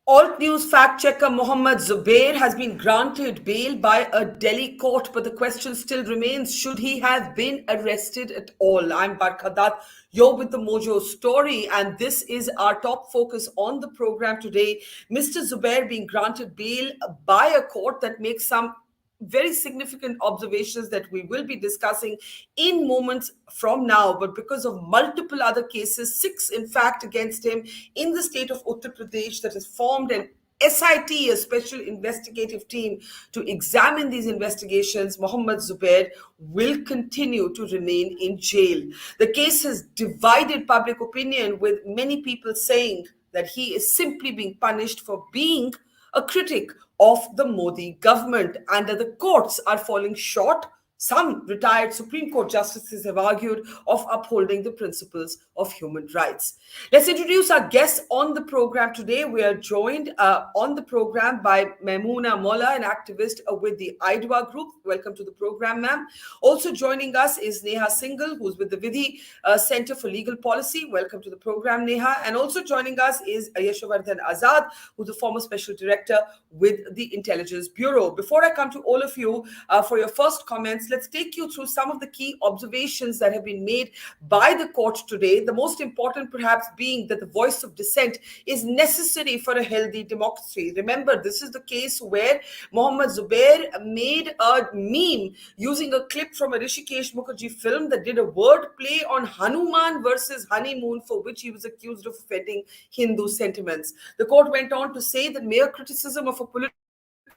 Alt news fact checker Hanuman Zubair has been granted bail by a Delhi court, but the question still remains, should he have been arrested at all? I'm Barkha, you're with the Mojo story, and this is our top focus on the program today. Mr. Zubair being granted bail by a court that makes some very significant observations that we will be discussing in moments from now. But because of multiple other cases, six in fact against him in the state of Uttar Pradesh, that has formed an SIT, a special investigative team, to examine these investigations, Hanuman Zubair will continue to remain in jail. The case has divided public opinion, with many people saying that he is simply being punished for being a critic of the Modi government, and that the courts are falling short. Some retired Supreme Court justices have argued of upholding the principles of human rights. Let's introduce our guests on the program today. We are joined on the program by Maimoona, Mollah, an activist with the AIDWA group. Welcome to the program, ma'am. Also joining us is Neha Singhal, who's with the Vidhi Center for Legal Policy. Welcome to the program, Neha. And also joining us is Yashovardhan Azad, who's the former special director with the Intelligence Bureau. Before I come to all of you for your first comments, let's take you through some of the key observations that have been made by the court today. The most important perhaps being that the voice of dissent is necessary for a healthy democracy. Remember, this is the case where Hanuman Zubair made a meme using a clip from a Rishikesh Mukherjee film that did a word play on Hanuman Vs Honeymoon, for which he was accused of offending Hindu sentiments. The court went on to say that mere criticism of a political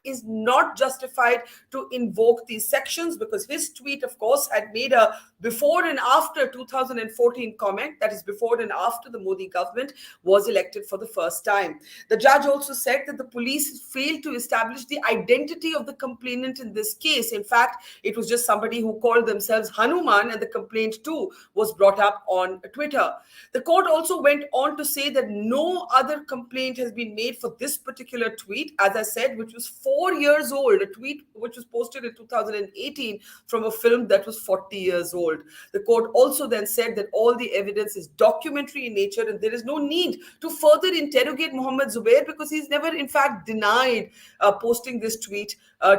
is not justified to invoke these sections, because his tweet, of course, had made a before and after 2014 comment, that is before and after the Modi government was elected for the first time. The judge also said that the police failed to establish the identity of the complainant in this case. In fact, it was just somebody who called themselves Hanuman, and the complaint too was brought up on Twitter. The court also went on to say that no other complaint has been made for this particular tweet, as I said, which was 4 years old, a tweet which was posted in 2018 from a film that was 40 years old. The court also then said that all the evidence is documentary in nature, and there is no need to further interrogate Hanuman Zubair, because he's never in fact denied posting this tweet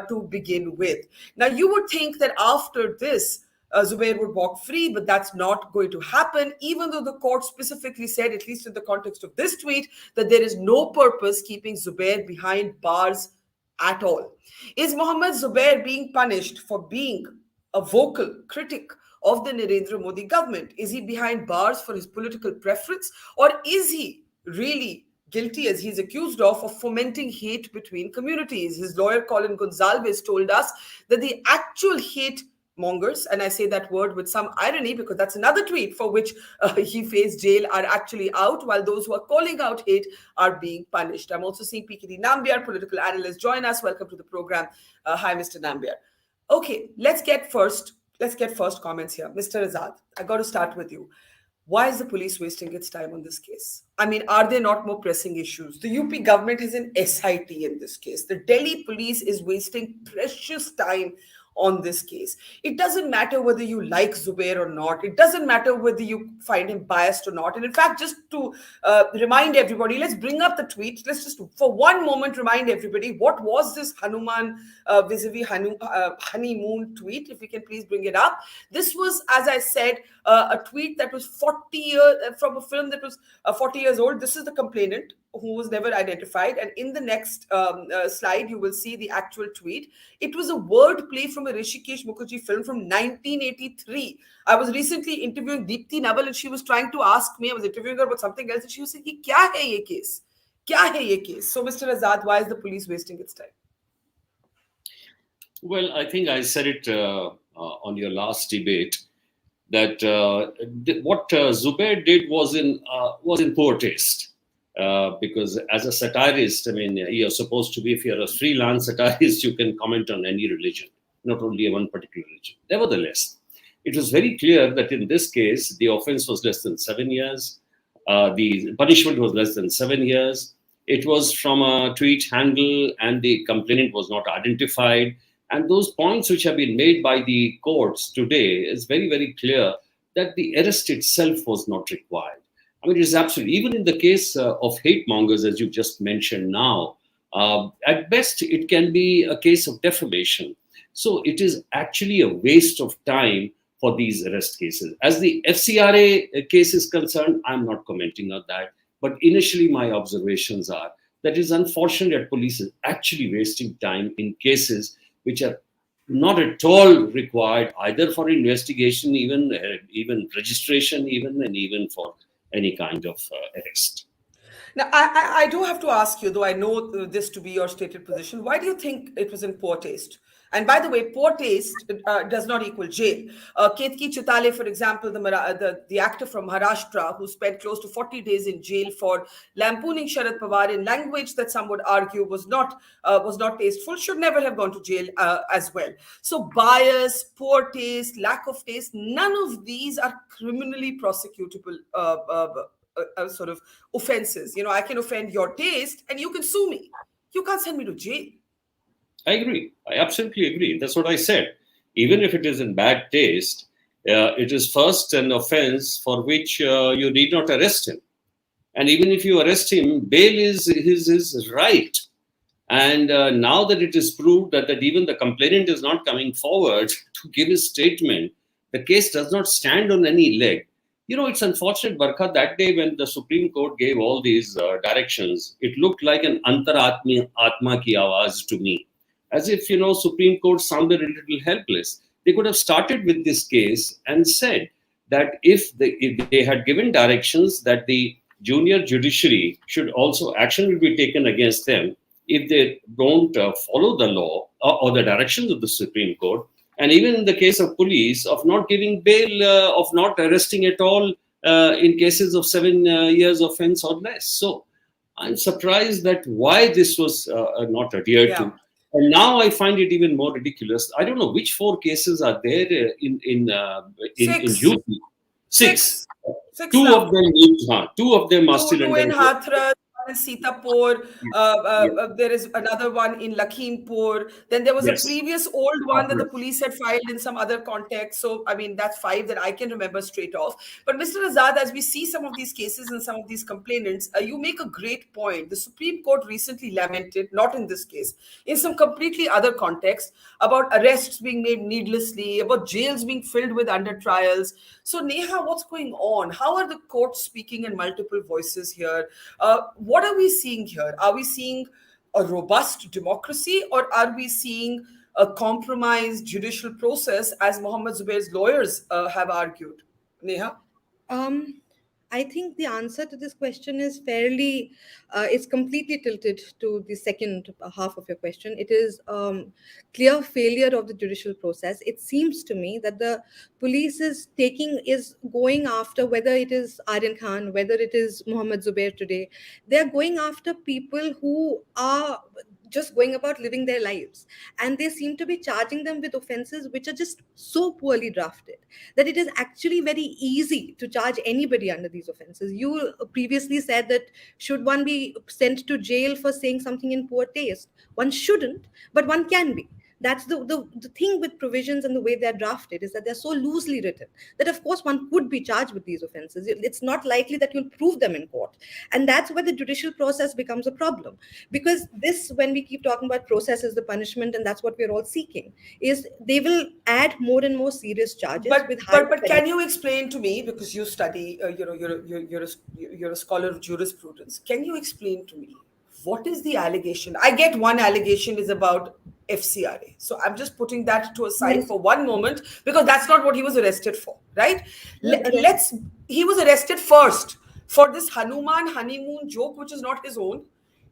to begin with. Now, you would think that after this, Zubair would walk free, but that's not going to happen, even though the court specifically said, at least in the context of this tweet, that there is no purpose keeping Zubair behind bars at all. Is Hanuman Zubair being punished for being a vocal critic of the Narendra Modi government? Is he behind bars for his political preference, or is he really guilty, as he's accused of fomenting hate between communities? His lawyer Colin Gonsalves told us that the actual hate mongers, and I say that word with some irony because that's another tweet for which he faced jail, are actually out, while those who are calling out hate are being punished. I'm also seeing PKD Nambiar, political analyst, join us. Welcome to the program. Hi, Mr. Nambiar. Okay, let's get first comments here. Mr. Azad, I got to start with you. Why is the police wasting its time on this case? I mean, are there not more pressing issues? The UP government has an SIT in this case. The Delhi police is wasting precious time on this case. It doesn't matter whether you like Zubair or not. It doesn't matter whether you find him biased or not. And in fact, just to remind everybody, let's bring up the tweet. Let's just for one moment remind everybody, what was this Hanuman vis-a-vis honeymoon tweet? If we can please bring it up. This was, as I said, a tweet that was 40 years from a film that was 40 years old. This is the complainant, who was never identified. And in the next slide, you will see the actual tweet. It was a word play from a Rishikesh Mukherjee film from 1983. I was recently interviewing Deepthi Naval, and she was trying to ask me, I was interviewing her about something else, and she was saying, kya hai ye case? Kya hai ye case? So, Mr. Azad, why is the police wasting its time? Well, I think I said it on your last debate, that what Zubair did was in poor taste. Because as a satirist, I mean, you're supposed to be, if you're a freelance satirist, you can comment on any religion, not only one particular religion. Nevertheless, it was very clear that in this case, the offense was less than 7 years. The punishment was less than 7 years. It was from a tweet handle, and the complainant was not identified. And those points which have been made by the courts today is very, very clear that the arrest itself was not required. I I mean, it is absolutely, even in the case of hate mongers, as you just mentioned now, at best, it can be a case of defamation. So it is actually a waste of time for these arrest cases. As the FCRA case is concerned, I'm not commenting on that. But initially, my observations are that it is unfortunate that police is actually wasting time in cases which are not at all required either for investigation, even registration, even for any kind of arrest. Now, I do have to ask you, though I know this to be your stated position, why do you think it was in poor taste? And by the way, poor taste does not equal jail. Ketki Chitale, for example, the actor from Maharashtra who spent close to 40 days in jail for lampooning Sharad Pawar in language that some would argue was not tasteful, should never have gone to jail as well. So bias, poor taste, lack of taste, none of these are criminally prosecutable sort of offenses. I can offend your taste and you can sue me. You can't send me to jail. I agree. I absolutely agree. That's what I said. Even if it is in bad taste, it is first an offense for which you need not arrest him. And even if you arrest him, bail is his right. And now that it is proved that even the complainant is not coming forward to give his statement, the case does not stand on any leg. It's unfortunate, Barkha, that day when the Supreme Court gave all these directions, it looked like an Atma ki awaz to me. As if, Supreme Court sounded a little helpless. They could have started with this case and said that if they had given directions that the junior judiciary should also, action will be taken against them if they don't follow the law or the directions of the Supreme Court. And even in the case of police, of not giving bail, of not arresting at all in cases of 7 years offense or less. So I'm surprised that why this was not adhered to. And now I find it even more ridiculous. I don't know which 4 cases are there in UP. Six. Two now. of them two of them are still two in under. Hathras, one in Sitapur. There is another one in Lakhimpur. Then there was a previous old one that the police had filed in some other context. So, I mean, that's 5 that I can remember straight off. But Mr. Azad, as we see some of these cases and some of these complainants, you make a great point. The Supreme Court recently lamented, not in this case, in some completely other context, about arrests being made needlessly, about jails being filled with under trials. So, Neha, what's going on? How are the courts speaking in multiple voices here? What are we seeing here? Are we seeing a robust democracy, or are we seeing a compromised judicial process, as Mohammed Zubair's lawyers have argued? Neha? I think the answer to this question is it's completely tilted to the second half of your question. It is clear failure of the judicial process. It seems to me that the police is going after, whether it is Aryan Khan, whether it is Mohammed Zubair today, they're going after people who are just going about living their lives, and they seem to be charging them with offenses which are just so poorly drafted that it is actually very easy to charge anybody under these offenses. You previously said that should one be sent to jail for saying something in poor taste? One shouldn't, but one can be. That's the thing with provisions and the way they're drafted, is that they're so loosely written that of course one could be charged with these offenses. It's not likely that you'll prove them in court, and that's where the judicial process becomes a problem. Because this, when we keep talking about process as the punishment, and that's what we're all seeking, is they will add more and more serious charges. But can you explain to me, because you study, you're a scholar of jurisprudence, can you explain to me what is the allegation? I get one allegation is about FCRA. So I'm just putting that to a side for one moment, because that's not what he was arrested for, right? He was arrested first for this Hanuman honeymoon joke, which is not his own.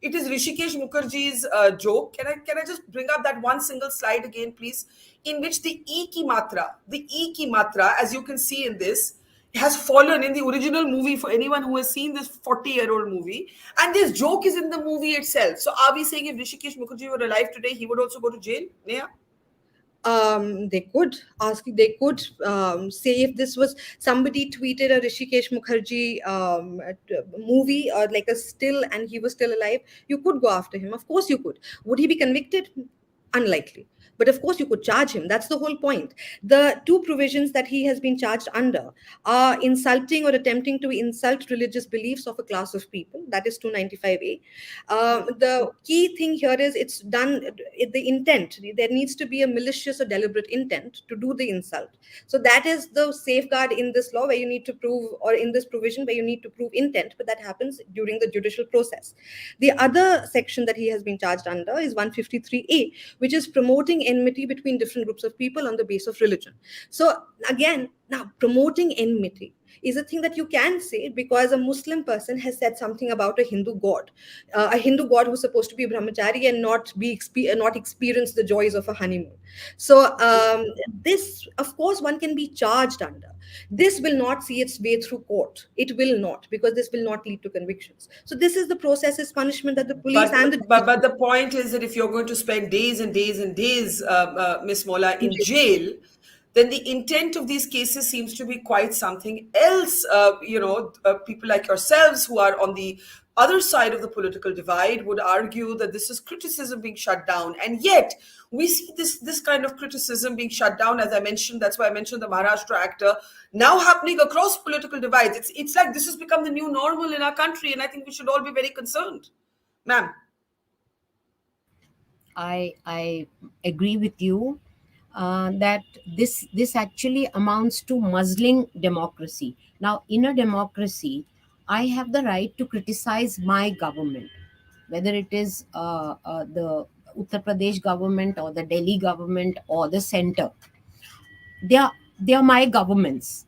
It is Rishikesh Mukherjee's joke. Can I just bring up that one single slide again, please? In which the E ki matra, as you can see in this, has fallen in the original movie, for anyone who has seen this 40-year-old movie. And this joke is in the movie itself. So are we saying if Rishikesh Mukherjee were alive today, he would also go to jail? Neha? They could say, if this was somebody tweeted a Rishikesh Mukherjee movie or like a still and he was still alive, you could go after him. Of course you could. Would he be convicted? Unlikely. But of course, you could charge him. That's the whole point. The two provisions that he has been charged under are insulting or attempting to insult religious beliefs of a class of people. That is 295A. The key thing here is it's done, the intent. There needs to be a malicious or deliberate intent to do the insult. So that is the safeguard in this law where you need to prove, or in this provision where you need to prove intent, but that happens during the judicial process. The other section that he has been charged under is 153A, which is promoting enmity between different groups of people on the base of religion. So again, now promoting enmity is a thing that you can say because a Muslim person has said something about a Hindu god, who's supposed to be brahmachari and not experience the joys of a honeymoon. So this, of course, one can be charged under. This will not see its way through court. It will not, because this will not lead to convictions. So this is the process, is punishment that the police and the but the point is that if you're going to spend days and days and days, Miss Mollah, in jail, then the intent of these cases seems to be quite something else. People like yourselves who are on the other side of the political divide would argue that this is criticism being shut down. And yet we see this kind of criticism being shut down, as I mentioned. That's why I mentioned the Maharashtra actor, now happening across political divides. It's like this has become the new normal in our country, and I think we should all be very concerned. Ma'am. I agree with you that this actually amounts to muzzling democracy. Now, in a democracy, I have the right to criticize my government, whether it is the Uttar Pradesh government or the Delhi government or the center. They are my governments.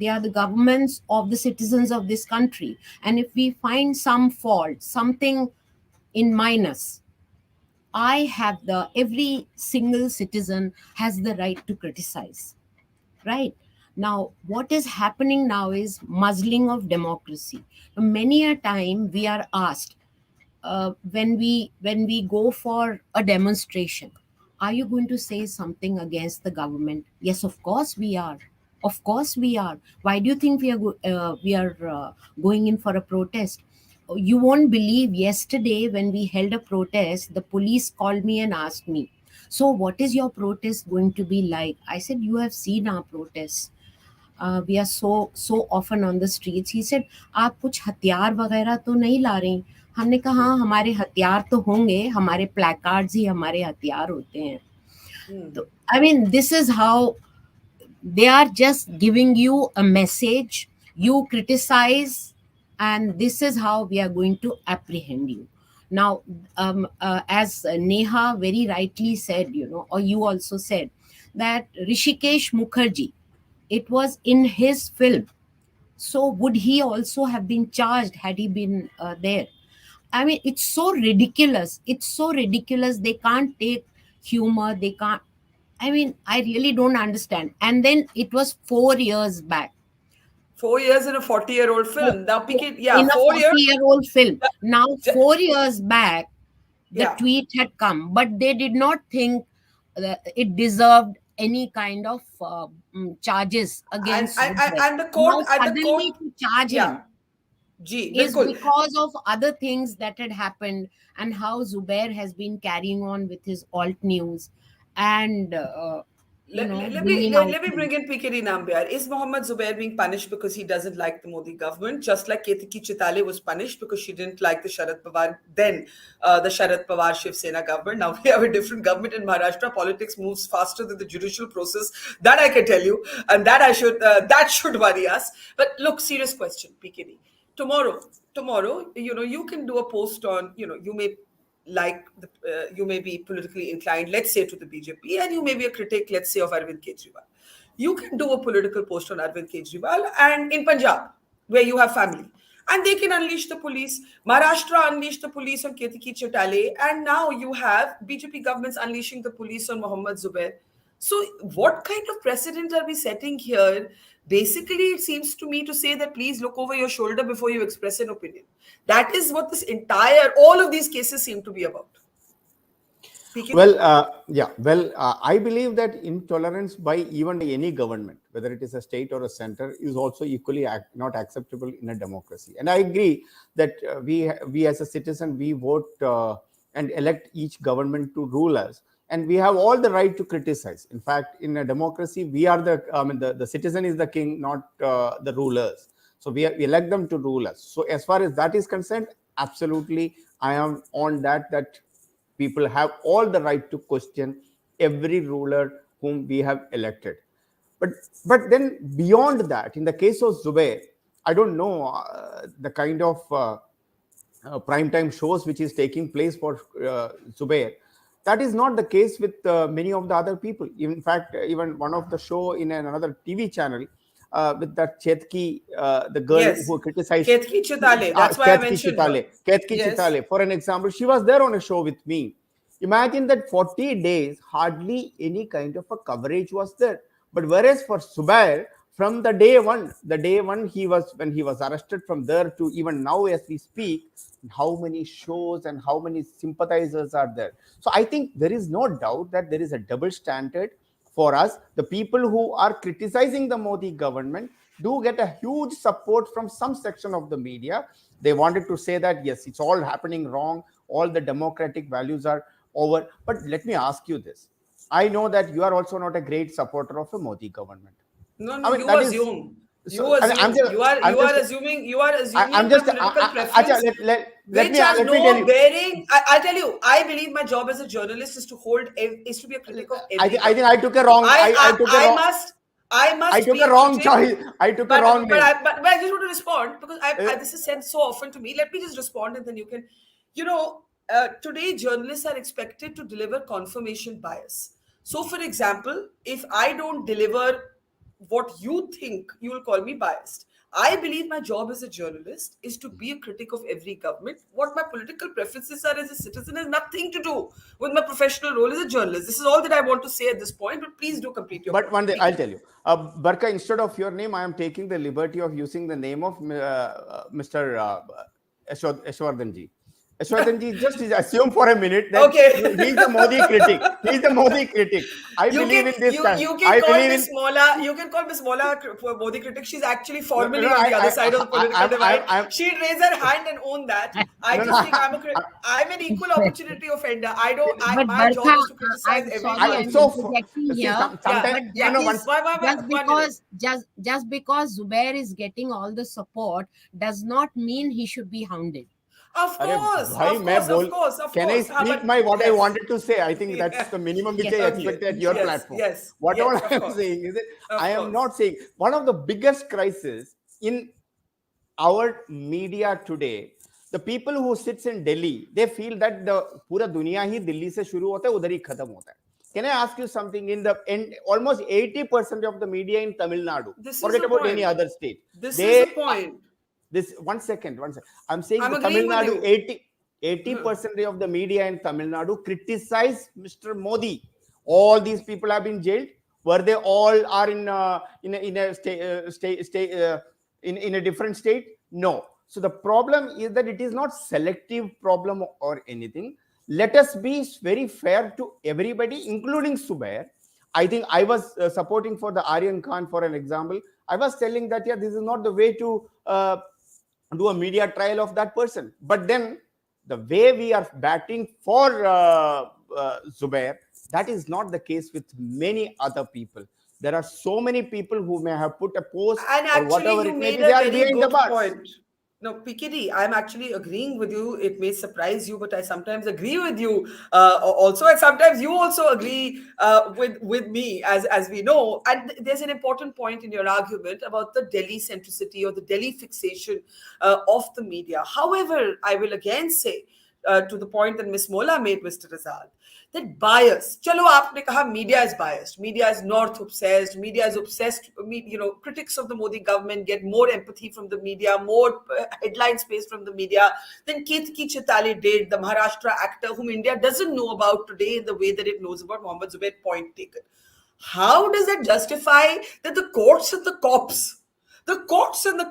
They are the governments of the citizens of this country. And if we find some fault, something in minus, every single citizen has the right to criticize, right? Now, what is happening now is muzzling of democracy. Many a time we are asked, when we go for a demonstration, are you going to say something against the government? Yes, of course we are. Of course we are. Why do you think we are going in for a protest? You won't believe, yesterday when we held a protest, the police called me and asked me, so what is your protest going to be like? I said, you have seen our protests. We are so often on the streets. He said, आप कुछ हथियार वगैरह तो नहीं ला रही? हमने कहा, हाँ, हमारे हथियार तो होंगे, हमारे प्लेकार्ड्स ही हमारे हथियार होते हैं. तो I mean, this is how they are just giving you a message. You criticize, and this is how we are going to apprehend you. Now, as Neha very rightly said, or you also said, that Hrishikesh Mukherjee, it was in his film. So would he also have been charged had he been there? I mean, it's so ridiculous. It's so ridiculous. They can't take humor. They can't. I mean, I really don't understand. And then it was 4 years back. 4 years in a 40-year-old film. Now, in a 40-year-old film. Now, 4 years back, the tweet had come, but they did not think that it deserved any kind of charges against and the court, now, suddenly to charge him is bilkul. because of other things that had happened, and how Zubair has been carrying on with his alt news and let me bring in PKD Nambiar. Is Mohammed Zubair being punished because he doesn't like the Modi government, just like Ketiki Chitale was punished because she didn't like the Sharad Pawar, then the Sharad Pawar Shiv Sena government? Now we have a different government in Maharashtra. Politics moves faster than the judicial process. That I can tell you, and that should worry us. But look, serious question, PKD. Tomorrow, you can do a post on, you may you may be politically inclined, let's say, to the BJP, and you may be a critic, let's say, of Arvind Kejriwal. You can do a political post on Arvind Kejriwal and in Punjab, where you have family, and they can unleash the police. Maharashtra unleashed the police on Ketiki Chitale, and now you have BJP governments unleashing the police on Mohammed Zubair. So what kind of precedent are we setting here? Basically, it seems to me to say that please look over your shoulder before you express an opinion. That is what all of these cases seem to be about. I believe that intolerance by even any government, whether it is a state or a center, is also equally not acceptable in a democracy. And I agree that we as a citizen, we vote and elect each government to rule us. and we have all the right to criticize. In fact, in a democracy, we are the citizen is the king, not the rulers. So we elect them to rule us. So as far as that is concerned, absolutely, I am on that people have all the right to question every ruler whom we have elected. But then beyond that, in the case of Zubair, I don't know the kind of prime time shows which is taking place for Zubair. That is not the case with many of the other people. In fact, even one of the show in another TV channel with that Chetki, the girl Yes. who criticized Ketki Chitale. That's why I mentioned her. Ketki Yes. Chitale, for an example, she was there on a show with me. Imagine that 40 days, hardly any kind of a coverage was there. But whereas for Zubair, from the day one when he was arrested from there to even now as we speak, how many shows and how many sympathizers are there. So I think there is no doubt that there is a double standard for us. The people who are criticizing the Modi government do get a huge support from some section of the media. They wanted to say that, yes, it's all happening wrong, all the democratic values are over. But let me ask you this. I know that you are also not a great supporter of the Modi government. No, I mean, you that is assume. so. I mean, You are assuming I'm my just. political preference, Let which has me tell no you. bearing. I'll tell you. I believe my job as a journalist is to be a critic of every. I think I took a wrong. I I must took be a a wrong critic. choice. I took a wrong name. But I just want to respond because this is said so often to me. Let me just respond and then you can, today journalists are expected to deliver confirmation bias. So, for example, if I don't deliver what you think, you will call me biased. I believe my job as a journalist is to be a critic of every government. What my political preferences are as a citizen has nothing to do with my professional role as a journalist. This is all that I want to say at this point, but please do complete your But point. one day I'll tell you, Barkha. Instead of your name, I am taking the liberty of using the name of Mr. Yashovardhan ji. Yashovardhan ji, just assume for a minute that Okay. he's the Modi critic. He's the Modi critic. I believe in this. You can call Miss Mollah. You can call Miss Mollah a Modi critic. She's actually formally on the other side of the political divide. She'd raise her hand and own that. I just think I'm an equal opportunity offender. But My job Barkha, is to criticize I'm every sorry, I'm government. interjecting see, here. sometimes But that is just One minute. just because Zubair is getting all the support does not mean he should be hounded. Of Can course. I speak what I wanted to say? I think that's the minimum which Yes. I expect at your platform. What all I am saying is that I am not saying one of the biggest crises in our media today. The people who sits in Delhi, they feel that the पूरा दुनिया ही दिल्ली से शुरू होता है उधर ही खत्म होता है. Can I ask you something? In the end, almost 80% of the media in Tamil Nadu, forget about any other state. This is the point. One second. I'm saying I'm the agreeing Tamil with Nadu, you. 80% of the media in Tamil Nadu criticize Mr. Modi. All these people have been jailed. Were they all are in a different state? No. So the problem is that it is not selective problem or anything. Let us be very fair to everybody, including Zubair. I think I was supporting for the Aryan Khan, for an example. I was telling that, this is not the way to do a media trial of that person. But then the way we are batting for Zubair, that is not the case with many other people. There are so many people who may have put a post And or actually, whatever you it may made be, a they are very behind the good bars. point. No, PKD, I'm actually agreeing with you. It may surprise you, but I sometimes agree with you also. And sometimes you also agree with me, as we know. And there's an important point in your argument about the Delhi centricity or the Delhi fixation of the media. However, I will again say, to the point that Miss Mollah made, Mr. Azad, that bias. Chalo, aapne kaha media is biased. Media is north obsessed. Media is obsessed. Critics of the Modi government get more empathy from the media, more headline space from the media than Ketki Chitale did, the Maharashtra actor whom India doesn't know about today in the way that it knows about Mohammed Zubair. Point taken. How does that justify that the courts and the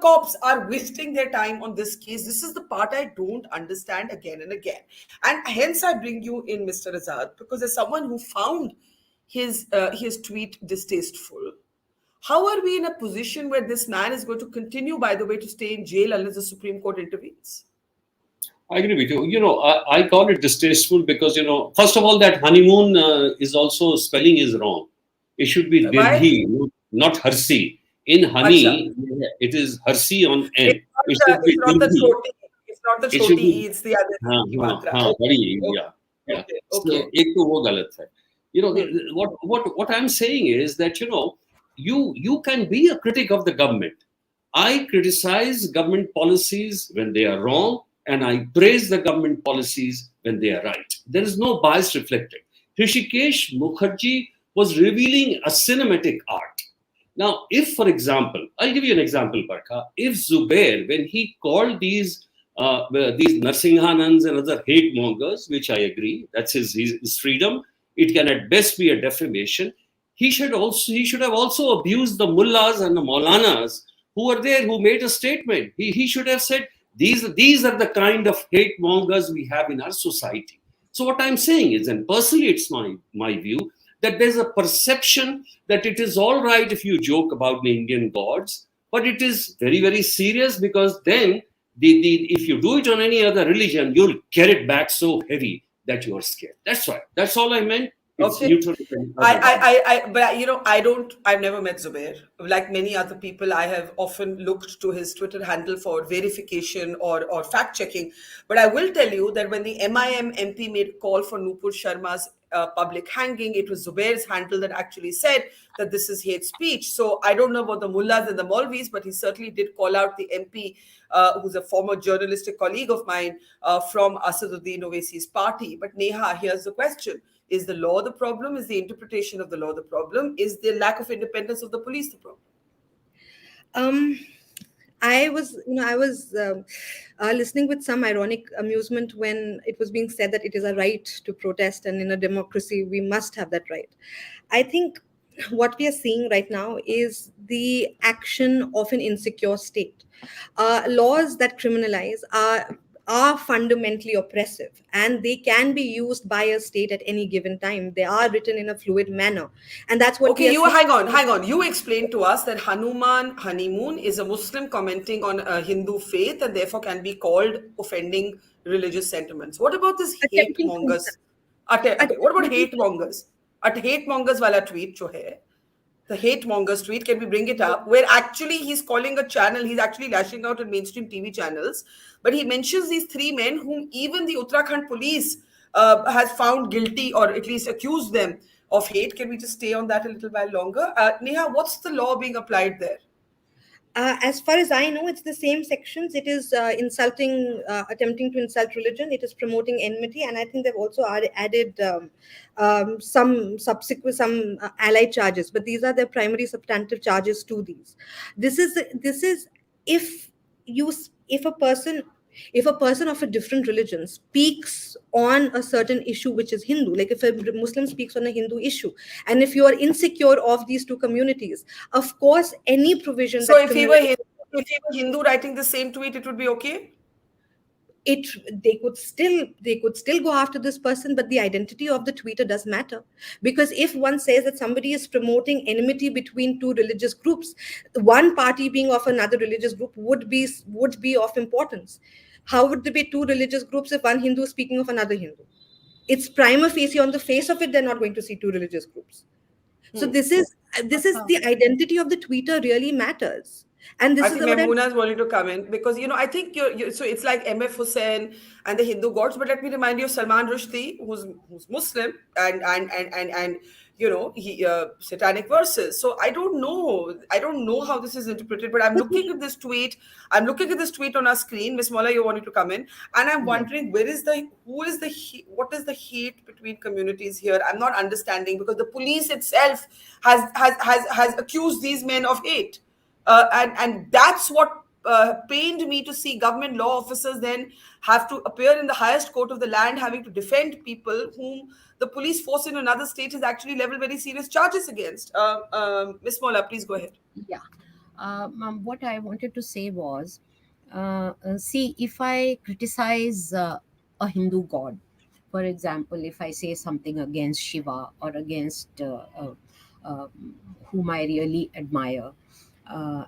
cops are wasting their time on this case? This is the part I don't understand again and again. And hence I bring you in, Mr. Azad, because as someone who found his tweet distasteful, how are we in a position where this man is going to continue, by the way, to stay in jail unless the Supreme Court intervenes? I agree with you. I call it distasteful because, first of all, that honeymoon is also spelling is wrong. It should be Why? Dirhi, not Harsi. In Acha. honey, it is Harsi on It's N. not It the should be Dirhi. choti. It's not the It should choti be, e. It's the other हाँ हाँ matra. हाँ Okay. बड़ी Okay. yeah yeah. Okay. So Okay. एक तो वो गलत है. Hmm. What I'm saying is that you can be a critic of the government. I criticize government policies when they are wrong, and I praise the government policies when they are right. There is no bias reflected. Hrishikesh Mukherjee was revealing a cinematic art. Now, if, for example, I'll give you an example, Barkha. If Zubair, when he called these Narsinghanans and other hate mongers, which I agree, that's his freedom, it can at best be a defamation. He should have also abused the mullahs and the maulanas who were there, who made a statement. He should have said, these are the kind of hate mongers we have in our society. So what I'm saying is, and personally it's my view, that there's a perception that it is all right if you joke about the Indian gods, but it is very, very serious, because then if you do it on any other religion, you'll get it back so heavy that you are scared. That's why. That's all I meant. It's Okay. neutral. I've never met Zubair. Like many other people, I have often looked to his Twitter handle for verification or fact checking. But I will tell you that when the MIM MP made a call for Nupur Sharma's public hanging, it was Zubair's handle that actually said that this is hate speech. So I don't know about the mullahs and the Maulvis, but he certainly did call out the MP, who's a former journalistic colleague of mine from Asaduddin Owaisi's party. But Neha, here's the question. Is the law the problem? Is the interpretation of the law the problem? Is the lack of independence of the police the problem? I was listening with some ironic amusement when it was being said that it is a right to protest, and in a democracy we must have that right. I think what we are seeing right now is the action of an insecure state. Laws that criminalize are fundamentally oppressive, and they can be used by a state at any given time. They are written in a fluid manner, and that's what we Okay, are you seeing. hang on. You explained to us that Hanuman Honeymoon is a Muslim commenting on a Hindu faith and therefore can be called offending religious sentiments. What about this hate Attempting to mongers? insult. Okay, what about Attempting hate mongers? At hate mongers wala tweet jo hai, the hate mongers tweet, can we bring it up? Where actually he's calling a channel, he's actually lashing out at mainstream TV channels, but he mentions these three men whom even the Uttarakhand police has found guilty or at least accused them of hate. Can we just stay on that a little while longer? Neha, what's the law being applied there? As far as I know, it's the same sections. It is attempting to insult religion. It is promoting enmity, and I think they've also added some allied charges. But these are the primary substantive charges to these. This is if you if a person if a person of a different religion speaks on a certain issue which is Hindu, like if a Muslim speaks on a Hindu issue, and if you are insecure of these two communities, of course any provision So that if he were Hindu writing the same tweet, it would be okay? it they could still go after this person, but the identity of the tweeter does matter. Because if one says that somebody is promoting enmity between two religious groups, one party being of another religious group would be of importance. How would there be two religious groups if one Hindu is speaking of another Hindu? It's prima facie, on the face of it, they're not going to see two religious groups. So this is the identity of the tweeter really matters. And I this is think what I'm Maimoona is wanting to come in because I think so it's like MF Hussain and the Hindu gods, but let me remind you of Salman Rushdie, who's Muslim and he satanic verses. So I don't know how this is interpreted, but I'm looking at this tweet. I'm looking at this tweet on our screen. Miss Mollah, you wanted to come in, and I'm wondering what is the hate between communities here? I'm not understanding because the police itself has accused these men of hate. And that's what pained me to see government law officers then have to appear in the highest court of the land, having to defend people whom the police force in another state has actually leveled very serious charges against. Miss Mola, please go ahead. Yeah. What I wanted to say was, see, if I criticize a Hindu god, for example, if I say something against Shiva or against uh, whom I really admire, or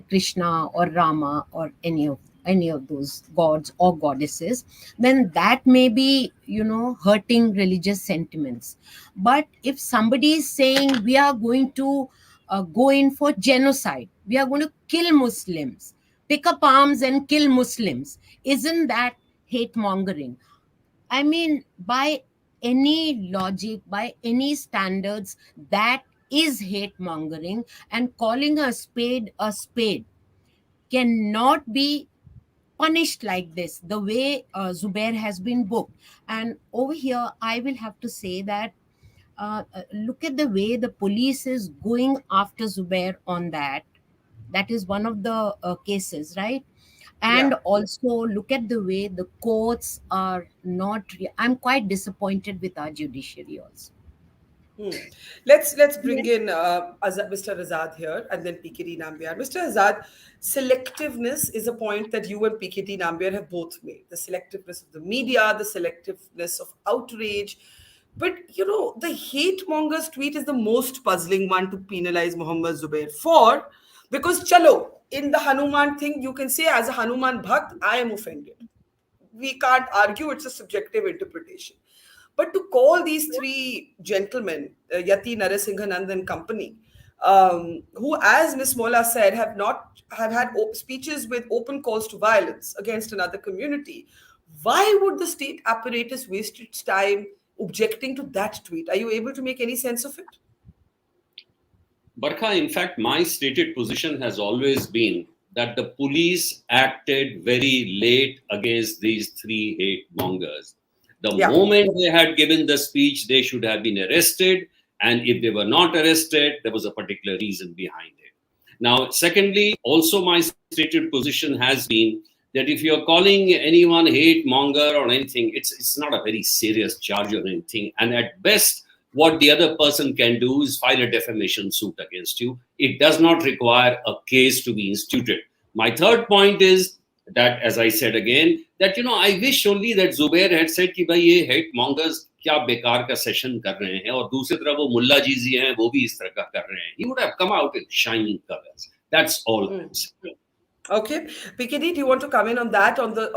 Krishna or Rama or any of any of those gods or goddesses, then that may be, hurting religious sentiments. But if somebody is saying we are going to go in for genocide, we are going to kill Muslims, pick up arms and kill Muslims, isn't that hate mongering? I mean, by any logic, by any standards, that is hate mongering, and calling a spade cannot be punished like this, the way Zubair has been booked. And over here, I will have to say that look at the way the police is going after Zubair on that. That is one of the cases, right? And Yeah. also look at the way the courts are not. I'm quite disappointed with our judiciary also. Hmm. Let's bring in Mr. Azad here and then PKT Nambiar. Mr. Azad, selectiveness is a point that you and PKT Nambiar have both made. The selectiveness of the media, the selectiveness of outrage. But the hate mongers tweet is the most puzzling one to penalize Muhammad Zubair for, because chalo, in the Hanuman thing, you can say as a Hanuman Bhakt, I am offended. We can't argue, it's a subjective interpretation. But to call these three gentlemen, Yati, Narasinghanand and company, who, as Miss Mollah said, have had speeches with open calls to violence against another community, why would the state apparatus waste its time objecting to that tweet? Are you able to make any sense of it? Barkha, in fact, my stated position has always been that the police acted very late against these three hate mongers. The Yeah. moment they had given the speech, they should have been arrested. And if they were not arrested, there was a particular reason behind it. Now, secondly, also my stated position has been that if you're calling anyone hate monger or anything, it's not a very serious charge or anything. And at best, what the other person can do is file a defamation suit against you. It does not require a case to be instituted. My third point is that, as I said again, that I wish only that Zubair had said कि भाई ये hate mongers क्या बेकार का session कर रहे हैं, और दूसरी तरफ वो मुल्ला जी हैं वो भी इस तरह का कर रहे हैं. He would have come out in shining colors. That's all I'm saying. Okay, PKD, do you want to come in on that, on the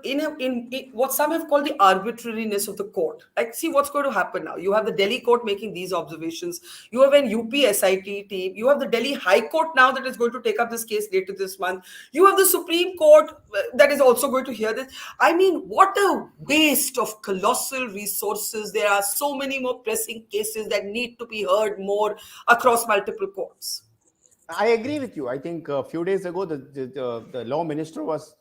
in what some have called the arbitrariness of the court? Like, see what's going to happen now. You have the Delhi court making these observations. You have an UP SIT team. You have the Delhi High Court now that is going to take up this case later this month. You have the Supreme Court that is also going to hear this. I mean, what a waste of colossal resources. There are so many more pressing cases that need to be heard more across multiple courts. I agree with you. I think a few days ago, the law minister was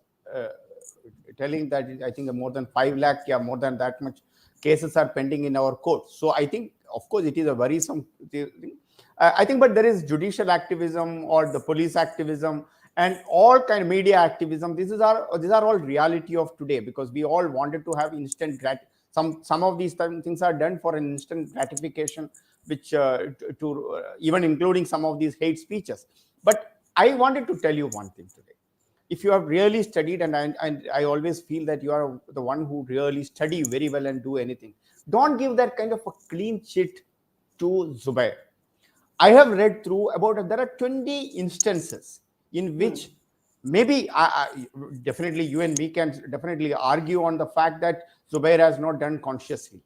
telling that I think more than 5 lakh, more than that much cases are pending in our courts. So I think, of course, it is a worrisome thing. I think, but there is judicial activism or the police activism and all kind of media activism. These are all reality of today, because we all wanted to have instant some of these things are done for an instant gratification, which even including some of these hate speeches. But I wanted to tell you one thing today. If you have really studied, and I always feel that you are the one who really study very well and do anything, don't give that kind of a clean sheet to Zubair. I have read through there are 20 instances in which maybe definitely you and me can definitely argue on the fact that Zubair has not done consciously.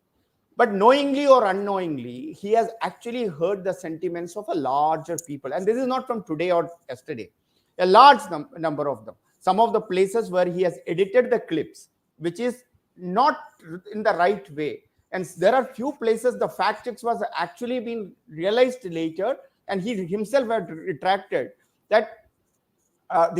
But knowingly or unknowingly, he has actually hurt the sentiments of a larger people. And this is not from today or yesterday. A large number of them. Some of the places where he has edited the clips, which is not in the right way. And there are few places the fact checks was actually been realized later, and he himself had retracted that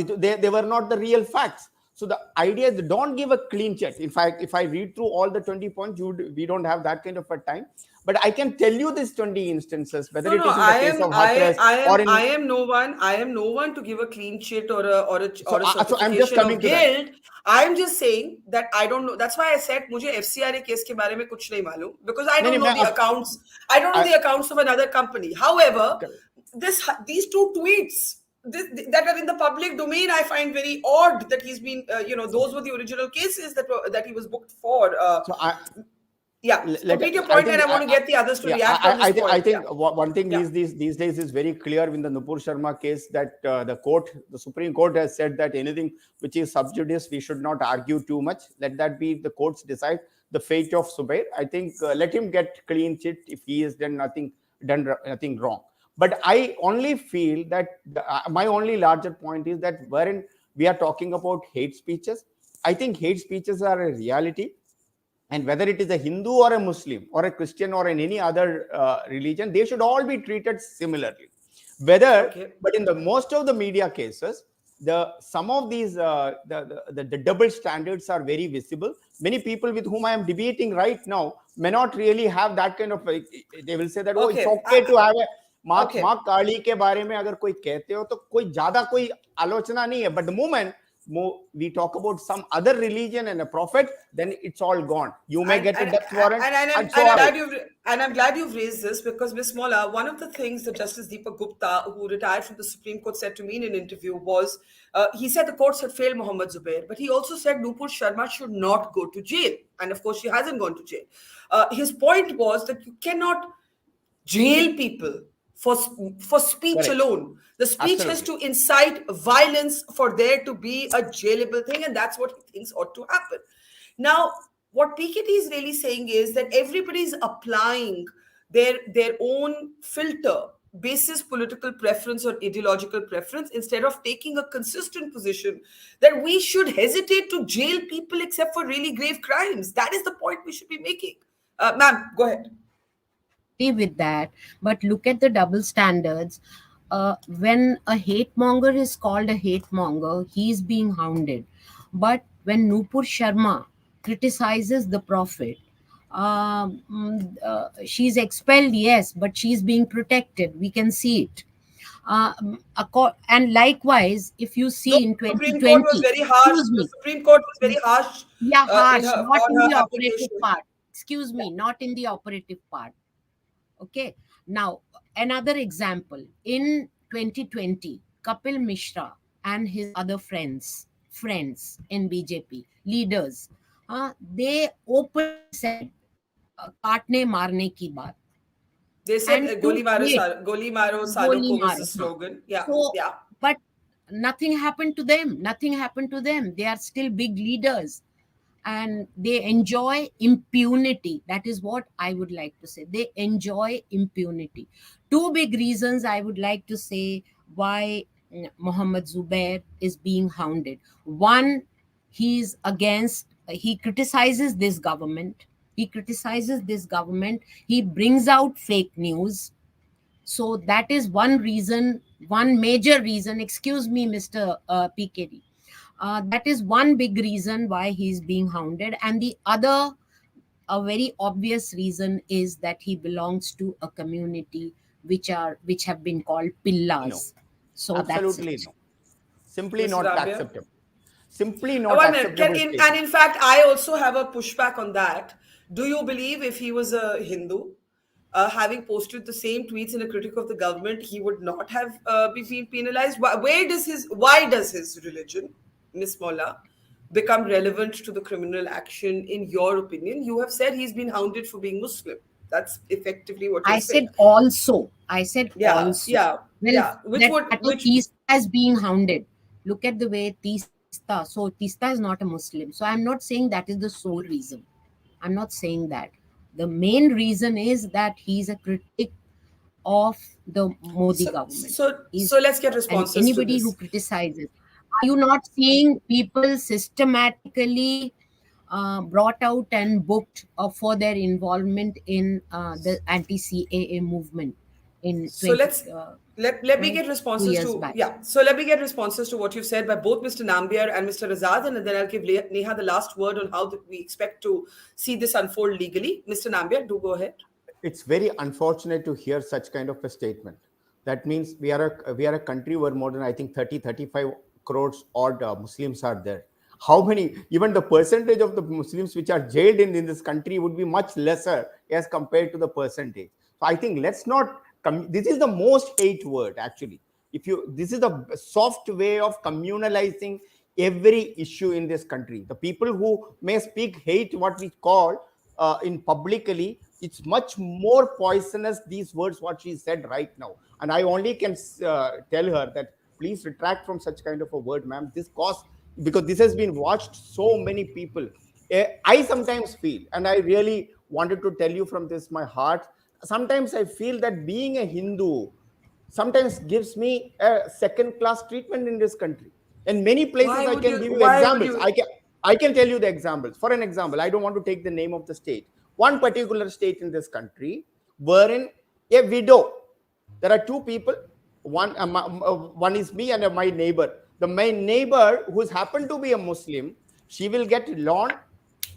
they were not the real facts. So the idea is don't give a clean check. In fact, if I read through all the 20 points, we don't have that kind of a time. But I can tell you these 20 instances, whether it is in the case of Hathras or in... I am no one to give a clean sheet or a certification so I'm just coming of to guilt. that. I am just saying that I don't know. That's why I said मुझे FCRA case के बारे में कुछ नहीं मालूम, because I don't know the accounts. I don't know the accounts of another company. However, these two tweets that are in the public domain, I find very odd that he's been, those were the original cases that he was booked for. Yeah, complete your point, and I want to get the others to react on this point. I think one thing Yeah. these days is very clear in the Nupur Sharma case that the Supreme Court has said that anything which is sub judice, we should not argue too much. Let that be the courts decide the fate of Zubair. I think let him get clean chit if he has done nothing wrong. But I only feel that my only larger point is that wherein we are talking about hate speeches, I think hate speeches are a reality, and whether it is a Hindu or a Muslim or a Christian or in any other religion, they should all be treated similarly. But in the most of the media cases, some of these the double standards are very visible. Many people with whom I am debating right now may not really have that kind of. They will say that it's okay to have a माँ काली के बारे में अगर कोई कहते हो तो कोई ज्यादा कोई आलोचना नहीं है. But the moment we talk about some other religion and a prophet, then it's all gone. You may get a death warrant. And I'm glad you've raised this, because Ms. Mollah, one of the things that Justice Deepak Gupta, who retired from the Supreme Court, said to me in an interview was, he said the courts had failed Mohammed Zubair, but he also said Nupur Sharma should not go to jail. And of course, she hasn't gone to jail. His point was that you cannot jail people for speech alone. The speech has to incite violence for there to be a jailable thing, and that's what he thinks ought to happen. Now, what Piketty is really saying is that everybody is applying their own filter basis political preference or ideological preference, instead of taking a consistent position that we should hesitate to jail people except for really grave crimes. That is the point we should be making. Ma'am, go ahead. With that, but look at the double standards. When a hate monger is called a hate monger, he's being hounded. But when Nupur Sharma criticizes the prophet, she's expelled, yes, but she's being protected. We can see it. And likewise, if you see in 2020, Supreme Court was very harsh. The Supreme Court was very harsh. Yeah, harsh, not in the operative part. Excuse me, not in the operative part. Okay. Now, another example. In 2020, Kapil Mishra and his other friends in BJP, leaders, they openly said, "Kaatne marne ki baat." They said, "Goli maro salo ko" was the slogan. Yeah. So, but nothing happened to them. Nothing happened to them. They are still big leaders. And they enjoy impunity. That is what I would like to say. They enjoy impunity. Two big reasons I would like to say why Mohammed Zubair is being hounded. One, he criticizes this government. He brings out fake news. So that is one reason, one major reason. Excuse me, Mr. PKD. That is one big reason why he's being hounded. And the other, a very obvious reason, is that he belongs to a community which have been called pillas. No. So absolutely that's it. No. Simply Mr. not Rabia? acceptable. Simply not acceptable. And in fact, I also have a pushback on that. Do you believe if he was a Hindu, having posted the same tweets in a critique of the government, he would not have been penalized? Why does his religion, Ms. Mollah, become relevant to the criminal action in your opinion? You have said he's been hounded for being Muslim. That's effectively what you're saying. I said Yeah, also. yeah, Well, yeah. Which Tista is being hounded. Look at the way Tista. So Tista is not a Muslim. So I'm not saying that is the sole reason. I'm not saying that. The main reason is that he's a critic of the Modi government. So let's get responses. And anybody to this. who criticizes. Are you not seeing people systematically brought out and booked for their involvement in the anti-CAA movement? Let me get responses to So let me get responses to what you've said by both Mr. Nambiar and Mr. Azad, and then I'll give Neha the last word on how we expect to see this unfold legally. Mr. Nambiar, do go ahead. It's very unfortunate to hear such kind of a statement. That means we are a country where more than, I think, 35 crores odd Muslims are there. How many, even the percentage of the Muslims which are jailed in this country would be much lesser as compared to the percentage. So I think let's not, this is the most hate word actually. This is the soft way of communalizing every issue in this country. The people who may speak hate, what we call, in publicly, it's much more poisonous, these words what she said right now. And I only can tell her that please retract from such kind of a word, ma'am. This cause, because this has been watched so many people. I sometimes feel, and I really wanted to tell you from this my heart, sometimes I feel that being a Hindu sometimes gives me a second class treatment in this country. In many places I can give you examples. I can tell you the examples. For an example, I don't want to take the name of the state. One particular state in this country wherein a widow, there are two people, one is me and my neighbor. My neighbor, who's happened to be a Muslim, she will get loan,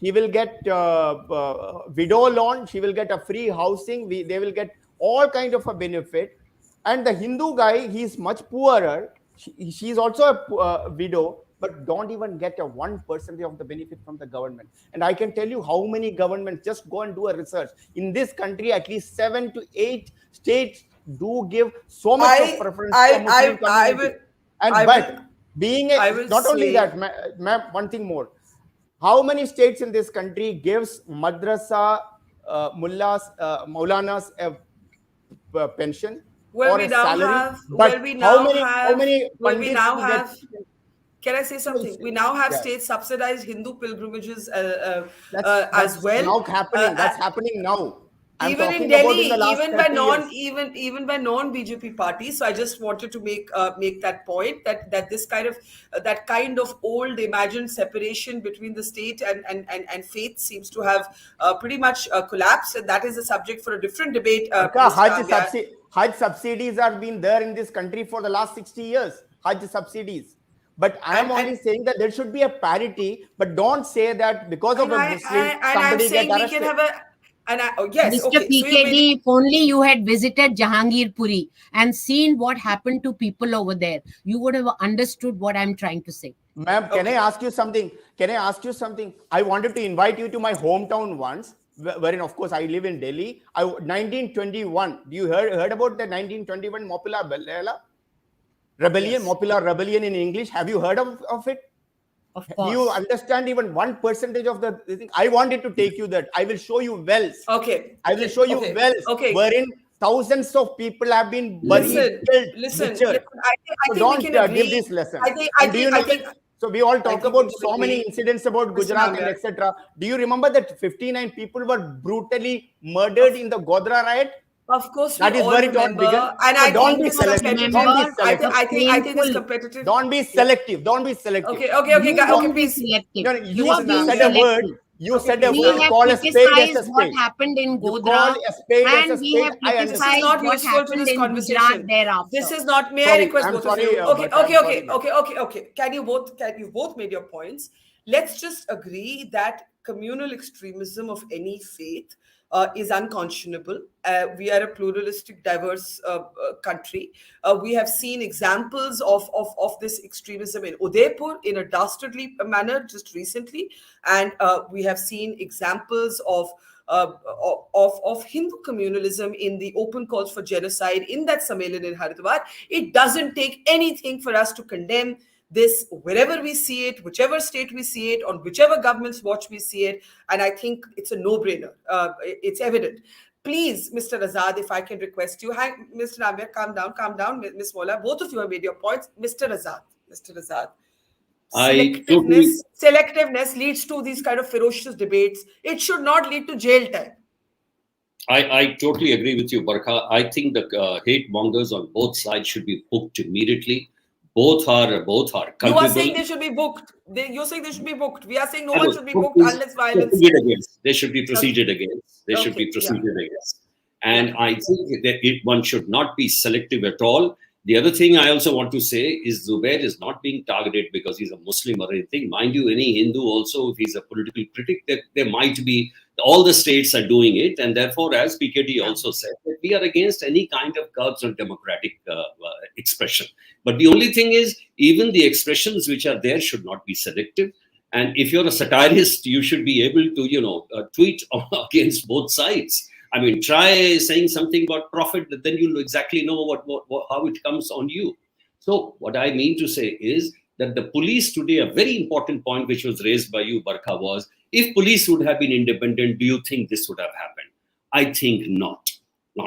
he will get widow loan, she will get a free housing, they will get all kind of a benefit. And the Hindu guy, he's much poorer, she's also a widow, but don't even get a 1% of the benefit from the government. And I can tell you how many governments, just go and do a research. In this country, at least 7 to 8 states do give so much of preference to Muslim community. Not only that, ma'am, one thing more. How many states in this country gives madrasa, mullahs, maulanas a pension or a salary? Can I say something? We now have state subsidized Hindu pilgrimages as well. Now happening. That's happening now. Even in Delhi, even by non-BJP parties. So I just wanted to make that point that this kind of old imagined separation between the state and faith seems to have pretty much collapsed, and that is a subject for a different debate. Hajj subsidies have been there in this country for the last 60 years. Hajj subsidies. But I am only saying that there should be a parity, but don't say that because of a Muslim, somebody gets arrested. Yes, Mr. PKD, if only you had visited Jahangir Puri and seen what happened to people over there, you would have understood what I'm trying to say. Ma'am, can I ask you something? I wanted to invite you to my hometown once, wherein, of course, I live in Delhi. 1921. Do you heard about the 1921 Mopila Rebellion? Yes. Mopila Rebellion in English. Have you heard of it? Of course. You understand even 1% of the thing? I wanted to take you that. I will show you wells. Okay. I will show you wells wherein thousands of people have been buried. Listen. Don't give this lesson. So we all talk about so many incidents about Gujarat and etc. Do you remember that 59 people were brutally murdered in the Godhra riot? Of course, that is where it all began. And don't be selective. I think it's competitive. Don't be selective. Okay, please. You said a word. Call a spade as a spade. What happened in Godhra, and we have criticized what happened in Gujarat thereafter. This is not. May I request both of you? Okay. Can you both made your points? Let's just agree that communal extremism of any faith is unconscionable. We are a pluralistic, diverse country. We have seen examples of this extremism in Udaipur in a dastardly manner just recently, and we have seen examples of Hindu communalism in the open calls for genocide in that Sammelan in Haridwar. It doesn't take anything for us to condemn this wherever we see it, whichever state we see it, on whichever government's watch we see it. And I think it's a no-brainer. It's evident. Please, Mr. Azad, if I can request you. Hi, Mr. Namir, calm down. Ms. Mollah, both of you have made your points. Mr. Azad. Selectiveness leads to these kind of ferocious debates. It should not lead to jail time. I totally agree with you, Barkha. I think the hate mongers on both sides should be hooked immediately. Both are culpable. You are saying they should be booked. You're saying they should be booked. We are saying no one should be booked unless violence. They should be proceeded against. And I think that one should not be selective at all. The other thing I also want to say is Zubair is not being targeted because he's a Muslim or anything. Mind you, any Hindu also, if he's a political critic, there might be, all the states are doing it. And therefore, as PKD also said, that we are against any kind of curbs on democratic expression. But the only thing is, even the expressions which are there should not be selective. And if you're a satirist, you should be able to, tweet against both sides. I mean, try saying something about profit, then you'll exactly know how it comes on you. So what I mean to say is, that the police today, a very important point which was raised by you, Barkha, was if police would have been independent, do you think this would have happened? I think not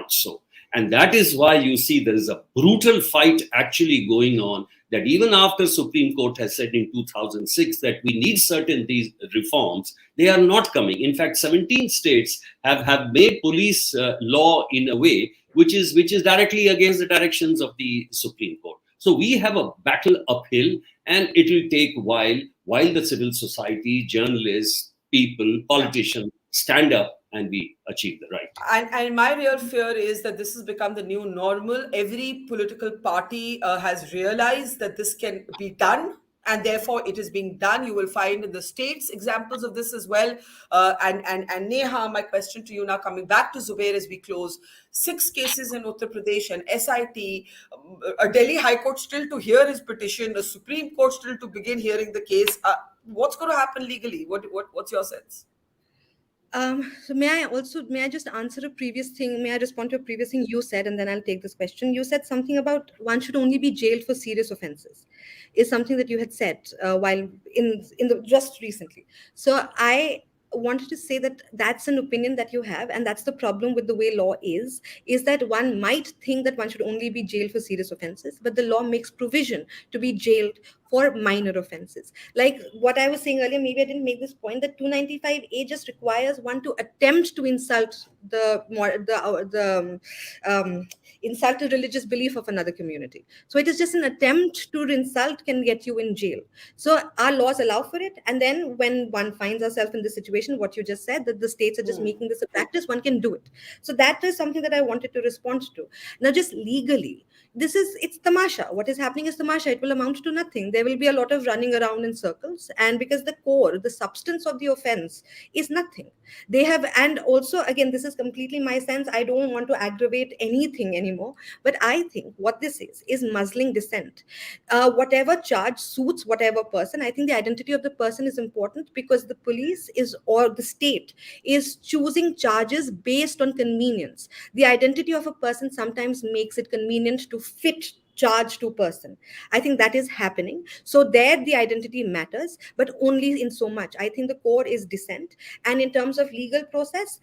so. And that is why you see there is a brutal fight actually going on, that even after Supreme Court has said in 2006 that we need certain these reforms, they are not coming. In fact, 17 states have made police law in a way which is directly against the directions of the Supreme Court. So we have a battle uphill, and it will take a while the civil society, journalists, people, politicians stand up and we achieve the right. And my real fear is that this has become the new normal. Every political party has realized that this can be done, and therefore it is being done. You will find in the states examples of this as well. And Neha, my question to you now, coming back to Zubair as we close, 6 cases in Uttar Pradesh, an SIT, a Delhi High Court still to hear his petition, a Supreme Court still to begin hearing the case. What's going to happen legally? What's your sense? So may I just answer a previous thing? May I respond to a previous thing you said, and then I'll take this question. You said something about one should only be jailed for serious offenses, is something that you had said while in the just recently. So I wanted to say that that's an opinion that you have, and that's the problem with the way law is that one might think that one should only be jailed for serious offenses, but the law makes provision to be jailed for minor offenses. Like what I was saying earlier, maybe I didn't make this point, that 295A just requires one to attempt to insult insult the religious belief of another community. So it is just an attempt to insult can get you in jail. So our laws allow for it. And then when one finds ourselves in this situation, what you just said, that the states are just making this a practice, one can do it. So that is something that I wanted to respond to. Now, just legally, it's tamasha. What is happening is tamasha. It will amount to nothing. There will be a lot of running around in circles. And because the core, the substance of the offense is nothing. They have, and also, again, this is completely my sense. I don't want to aggravate anything anymore. But I think what this is muzzling dissent. Whatever charge suits whatever person, I think the identity of the person is important, because the police or the state is choosing charges based on convenience. The identity of a person sometimes makes it convenient to fit charge to person. I think that is happening. So there the identity matters, but only in so much. I think the core is dissent. And in terms of legal process,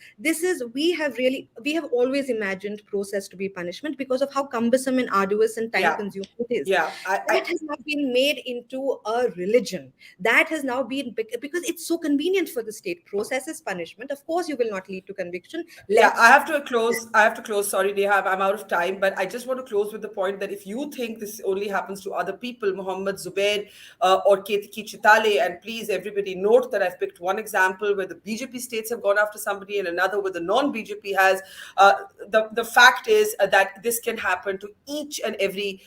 we have always imagined process to be punishment because of how cumbersome and arduous and time consuming it is. That has now been made into a religion. That has now been, because it's so convenient for the state. Process is punishment. Of course, you will not lead to conviction. I have to close. Sorry, Neha, I'm out of time, but I just want to close with the point that if you think this only happens to other people, Mohammed Zubair or Ketiki Chitale, and please everybody note that I've picked one example where the BJP states have gone after somebody and another where the non-BJP has. The fact is that this can happen to each and every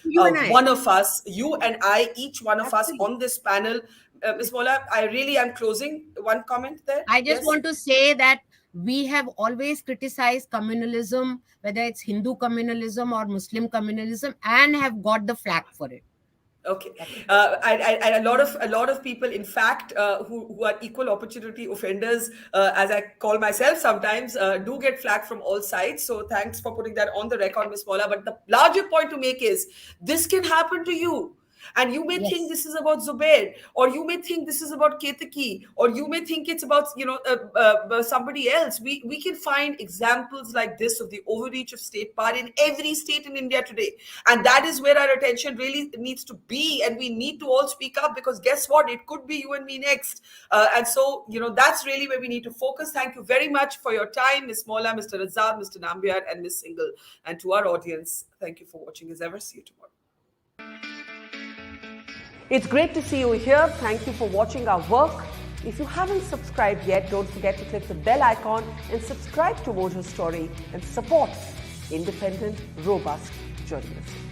one of us, you and I, each one of us on this panel. Ms. Mollah, I really am closing. One comment there. I just want to say that we have always criticized communalism, whether it's Hindu communalism or Muslim communalism, and have got the flack for it. Okay, and a lot of people, in fact, who are equal opportunity offenders, as I call myself sometimes, do get flack from all sides. So thanks for putting that on the record, Ms. Mollah. But the larger point to make is this can happen to you. And you may think this is about Zubair, or you may think this is about Ketaki, or you may think it's about somebody else. We can find examples like this of the overreach of state power in every state in India today, and that is where our attention really needs to be. And we need to all speak up, because guess what? It could be you and me next. And so that's really where we need to focus. Thank you very much for your time, Ms. Mollah, Mr. Azad, Mr. Nambiar, and Ms. Singhal. And to our audience, thank you for watching as ever. See you tomorrow. It's great to see you here. Thank you for watching our work. If you haven't subscribed yet, don't forget to click the bell icon and subscribe to Mojo Story and support independent, robust journalism.